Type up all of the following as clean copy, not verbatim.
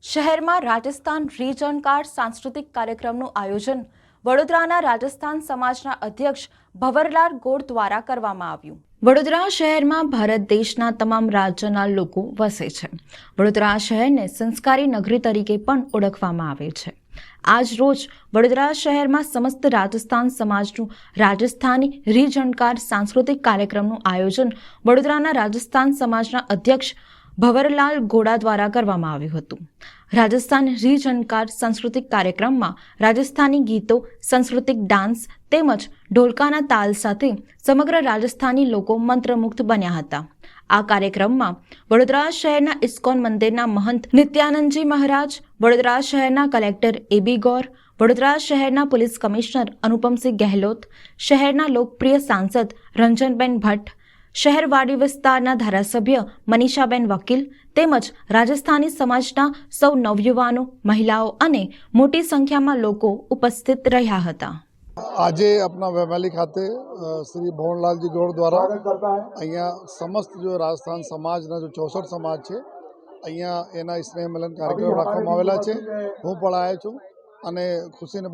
શહેરમાં Rajasthan region card સાંસ્કૃતિક કાર્યક્રમનું આયોજન વડોદરાના રાજસ્થાન સમાજના અધ્યક્ષ ભવરલાલ ગોળ દ્વારા કરવામાં આવ્યું। વડોદરા શહેરમાં ભારત દેશના તમામ રાજ્યના લોકો વસે છે। વડોદરા શહેરને સંસ્કારી નગરી તરીકે પણ ઓળખવામાં આવે છે। આજ રોજ વડોદરા શહેરમાં સમસ્ત રાજસ્થાન સમાજનું રાજસ્થાની રીઝણકાર સાંસ્કૃતિક કાર્યક્રમનું આયોજન વડોદરાના રાજસ્થાન સમાજના અધ્યક્ષ ભવરલાલ ગોળા દ્વારા કરવામાં આવ્યું હતું। રાજસ્થાન રીઝણકાર સાંસ્કૃતિક કાર્યક્રમમાં રાજસ્થાની ગીતો, સાંસ્કૃતિક ડાન્સ તેમજ ઢોલકાના તાલ સાથે સમગ્ર રાજસ્થાની લોકો મંત્રમુગ્ધ બન્યા હતા। આ કાર્યક્રમમાં વડોદરા શહેરના ઇસ્કોન મંદિરના મહંત નિત્યાનંદજી મહારાજ, વડોદરા શહેરના કલેક્ટર એબી ગૌર, વડોદરા શહેરના પોલીસ કમિશનર અનુપમસિંહ ગહેલોત, શહેરના લોકપ્રિય સાંસદ રંજનબેન ભટ્ટ, શહેરવાડી વિસ્તારના ધારાસભ્ય મનીષાબેન વકીલ તેમજ રાજસ્થાની સમાજના સૌ નવયુવાનો, મહિલાઓ અને મોટી સંખ્યામાં લોકો ઉપસ્થિત રહ્યા હતા। આજે अपना वेमाली खाते श्री भवरलालजी गौड़ द्वारा अँ समस्त जो राजस्थान समाजना जो 64 समाज है अँ एना स्नेह मिलन कार्यक्रम राखवामां आवेला छे। हूँ पण आव्यो छुं अने खुशीनी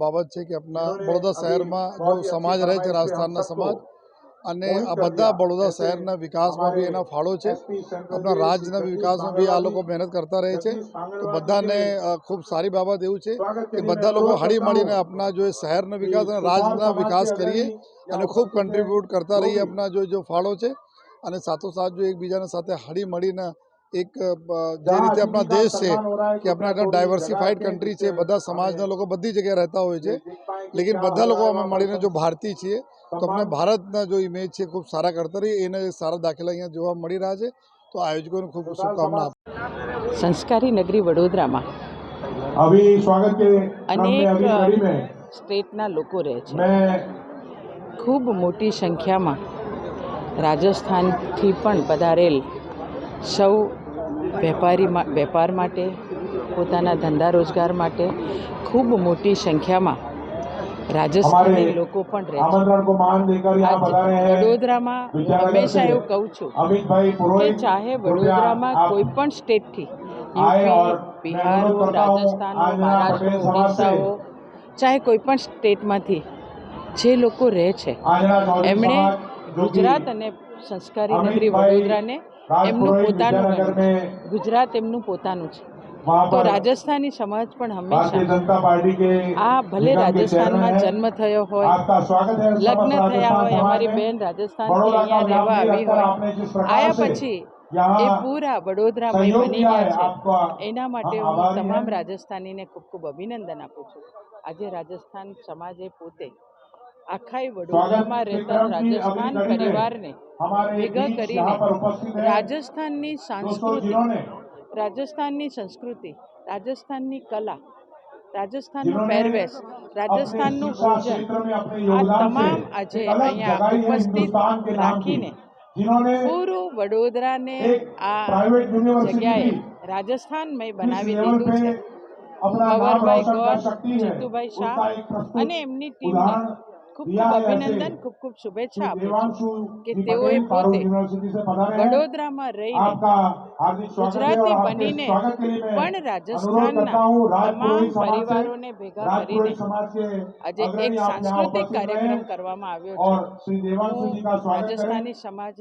बाबत है कि अपना बड़ोदा शहर में जो समाज रहे छे राजस्थान समाज અને આ બધા બડોદરા શહેરના વિકાસમાં બી એના ફાળો છે। આપણા રાજ્યના વિકાસમાં બી આ લોકો મહેનત કરતા રહે છે। તો બધાને ખૂબ સારી બાબત એવું છે કે બધા લોકો હળી મળીને આપણા જો શહેરનો વિકાસ અને રાજ્યના વિકાસ કરીએ અને ખૂબ કન્ટ્રીબ્યુટ કરતા રહીએ આપણા જો ફાળો છે। અને સાથોસાથ જો એકબીજાના સાથે હળી મળીને એક જે રીતે આપણા દેશ છે કે આપણા એકદમ ડાયવર્સિફાઈડ કન્ટ્રી છે, બધા સમાજના લોકો બધી જગ્યાએ રહેતા હોય છે, લેकिन બધા લોકો અમે મળીને જો ભારતીય છીએ તો આપણે ભારતના जो इमेज है खूब सारा करता रही एने सारा दाखला अँ जोवा मळी रह्या छे। तो आयोजकों ने खूब शुभकामना। संस्कारी नगरी वडोदरा में अभी स्वागत के अनेक स्टेटना लोको रहे छे। खूब मोटी संख्या में राजस्थान थी पण पधारेल सौ वेपार माटे, पोताना धंधा रोजगार माटे खूब मोटी संख्या में राजस्थानी लोग पण रहे छे। वडोदरा में हमेशा एवं कहूँ छूँ कि चाहे वडोदरा में कोईपण स्टेट थी, यूपी, बिहार हो, राजस्थान हो, महाराष्ट्र हो, ओडिशा हो, चाहे कोईपण स्टेट में थी जे लोग रहे छे एमणे गुजरात अने संस्कारी नगरी वडोदरा ने एमनुं पोतानुं गण्युं छे। गुजरात एमनुं पोतानुं छे। तो राजस्थानी समाज पण हमेशा आ भले राजस्थान में जन्म थयो होय, लग्न थया होय, अमारी बेन राजस्थान थी अहींया रहेवा आवी होय, आया पछी ए पूरा वडोदरा में बनी गया छे। एना माटे हूँ तमाम राजस्थानी ने खूब खूब अभिनंदन आपूं छूं। आजे राजस्थान समाजे पोते आखाई वडोदरा में रहता राजस्थान परिवार ने भेगा करीने राजस्थाननी सांस्कृति, राजस्थाननी संस्कृति, राजस्थाननी कला, राजस्थाननो પહેરવેશ, राजस्थानનું ભોજन આ તમામ આજે અહીંયા ઉપસ્થિત રાખીને પૂરું વડોદરાને આ જગ્યાએ રાજસ્થાનમય બનાવી દીધું છે। ભવરભાઈ ગોર, જીતુભાઈ શાહ અને એમની ટીમને ખૂબ ખૂબ અભિનંદન, ખૂબ ખૂબ શુભેચ્છા આપું છું કે તેઓએ પોતે વડોદરામાં રહીને ગુજરાતી બનીને પણ રાજસ્થાનના તમામ પરિવારોને ભેગા કરીને આજે એક સાંસ્કૃતિક કાર્યક્રમ કરવામાં આવ્યો છે। હું રાજસ્થાની સમાજ